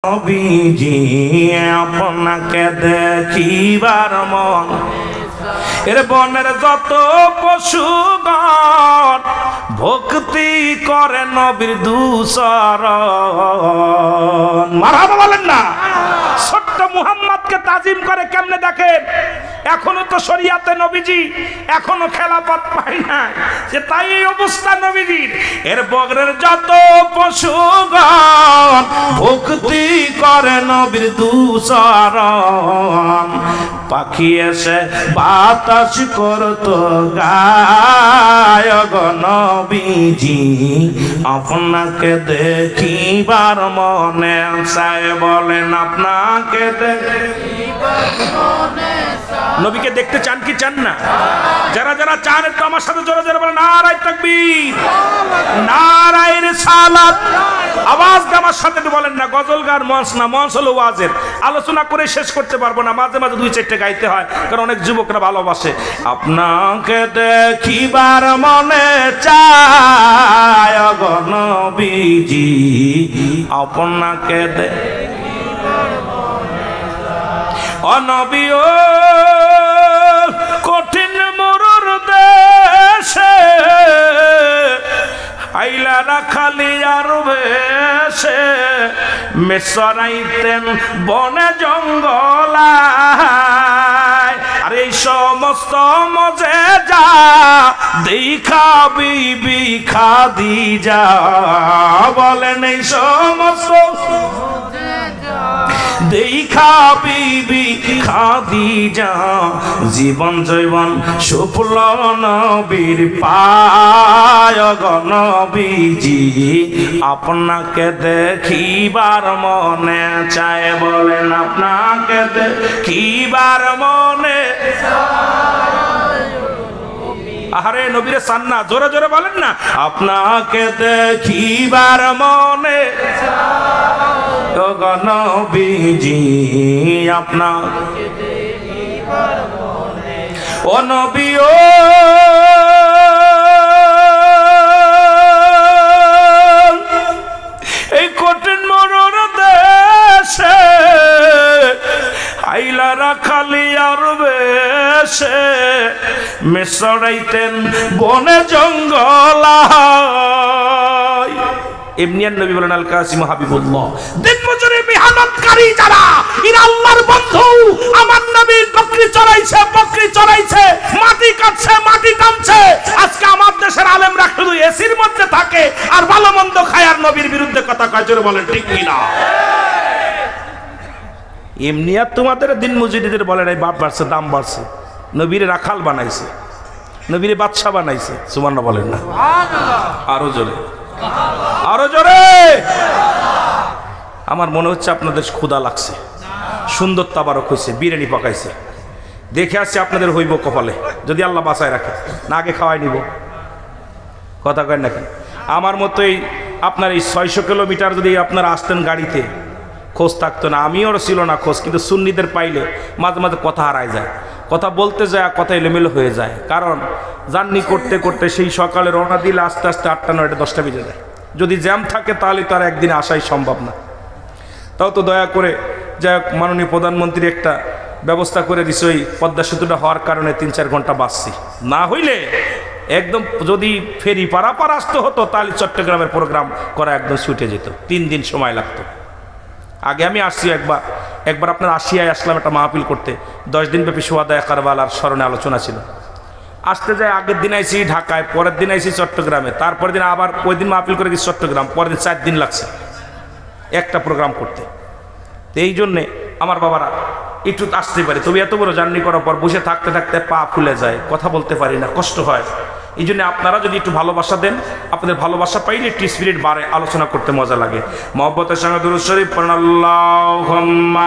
নবীজি আপনাকে দেখিবার মন এর বনের যত পশুগণ ভক্তি করে নবীর দুসরণ মারহাবা বলেন না। ছোট্ট মুহাম্মদকে তাজিম করে কেমনে দেখেন, এখনো তো শরিয়াতে নবীজি এখনো খেলাফত পাই নাই, যে তাই এই অবস্থা নবীজির। এর বগরের যত পশুগণ ভক্তি করে নবীর দুসরণ, পাখি এসে বাতাস করতো গায় গো নবীজি আপনাকে দেখিবার মনে চায়। বলেন আপনাকে দেখিবার মনে চায়। নবীকে দেখতে চান কি চান না? যারা যারা চান একটু আমার সাথে জোরে জোরে বলেন নারায়ে তাকবীর, নারায়ে রিসালাত। আওয়াজ দিয়ে আমার সাথে একটু বলেন না। গজল গান মঞ্চ না, মঞ্চ হলো ওয়াজের। আলোচনা করে শেষ করতে পারবো না, মাঝে মাঝে দুই চারটে গাইতে হয়, কারণ অনেক যুবকরা ভালোবাসে। আপনাকে দেখিবার মনে চায় গো নবীজি আপনাকে দেখিবার মনে চায়। ও নবী ও কঠিন মরুর দেশে আইলা রাখালি আর বেশে মেসরাইতেন বনে জঙ্গলায়। আর এই সমস্ত মজে যা দেখা বিবি খাদিজা, বলেন এই সমস্ত দেখা বিবি খাদিজা জীবন জৈবন সুফল নবীর পায় গো নবীজি আপনাকে দেখিবার মনে চায়। বলেন আপনাকে দেখিবার মনে চায়। আরে নবীরে চান না? জোরে জোরে বলেন না আপনাকে দেখিবার মনে চায় গো নবীজি আপনাকে দেখিবার মনে। ও নবী ও এই কঠিন মরুর দেশে আইলা রাখালি আর বেশে মেসরাইতেন বনে জঙ্গলায়। এমনি নবী বলেন আল কাসিম হাবিবুল্লাহ। দিন মজুরি মেহনতকারী যারা, এরা আল্লাহর বন্ধু। আমার নবীর বকরি চড়াইছে, মাটি কাটছে, মাটি টানছে। আজকে আমার দেশের আলেমরা শুধু এসির মধ্যে থাকে আর ভালো মন্দ খায় আর নবীর বিরুদ্ধে কথা কয়। জোরে বলেন ঠিক কিনা? এমনি আর তোমাদের দিন মজুরিদের বলে নাই বাপ বাড়ছে, দাম বাড়ছে। নবীরে রাখাল বানাইছে, নবীরে বাদশা বানাইছে। সুবহানাল্লাহ বলেন না? আরো জোরে, আরো জোরে। আমার মনে হচ্ছে আপনাদের ক্ষুধা লাগছে, সুন্দর তাবারক হয়েছে, বিরিয়ানি পাকাইছে। দেখে আসছে আপনাদের হইব কপালে, যদি আল্লাহ বাঁচায় রাখে। না আগে খাওয়াই নিব, কথা কয় নাকি? আমার মতোই আপনার এই 600 কিলোমিটার যদি আপনারা আসতেন গাড়িতে, খোঁজ থাকতো না। আমিও ছিল না খোঁজ, কিন্তু সুন্নিদের পাইলে মাঝে মাঝে কথা হারায় যায়, কথা বলতে যায়, কথা এলোমেলো হয়ে যায়। কারণ জার্নি করতে করতে সেই সকালে রওনা দিলে আস্তে আস্তে 8টা 9টা 10টা বেজে যায়। যদি জ্যাম থাকে তাহলে তো আর একদিনে আসাই সম্ভব না। তাও তো দয়া করে যাই হোক মাননীয় প্রধানমন্ত্রী একটা ব্যবস্থা করে দিছে, ওই পদ্মা সেতুটা হওয়ার কারণে 3-4 ঘন্টা বাঁচছি। না হইলে একদম যদি ফেরি পারাপার আসতে হতো তাহলে চট্টগ্রামের প্রোগ্রাম করা একদম ছুটে যেত, 3 দিন সময় লাগতো। আগে আমি আসছি একবার আপনার আসিয়ায় আসলাম একটা মাহফিল করতে, 10 দিন ব্যাপী সোহাদায়ে কারবালার স্মরণে আলোচনা ছিল। আসতে যায় আগের দিন আইসি ঢাকায়, পরের দিন আইসি চট্টগ্রামে, তারপরের দিন আবার ওই দিন মাহফিল করে গেছি চট্টগ্রাম, পরের দিন 4 দিন লাগছে একটা প্রোগ্রাম করতে। তো এই জন্যে আমার বাবারা একটু আসতে পারে, তবে এত বড় জার্নি করার পর বসে থাকতে থাকতে পা ফুলে যায়, কথা বলতে পারি না, কষ্ট হয়। এই জন্য আপনারা যদি একটু ভালোবাসা দেন, আপনাদের ভালোবাসা পাইলে একটু স্পিরিট বাড়ে, আলোচনা করতে মজা লাগে। মহব্বতের সঙ্গে দুরূদ শরীফ পড়ুন। আল্লাহুম্মা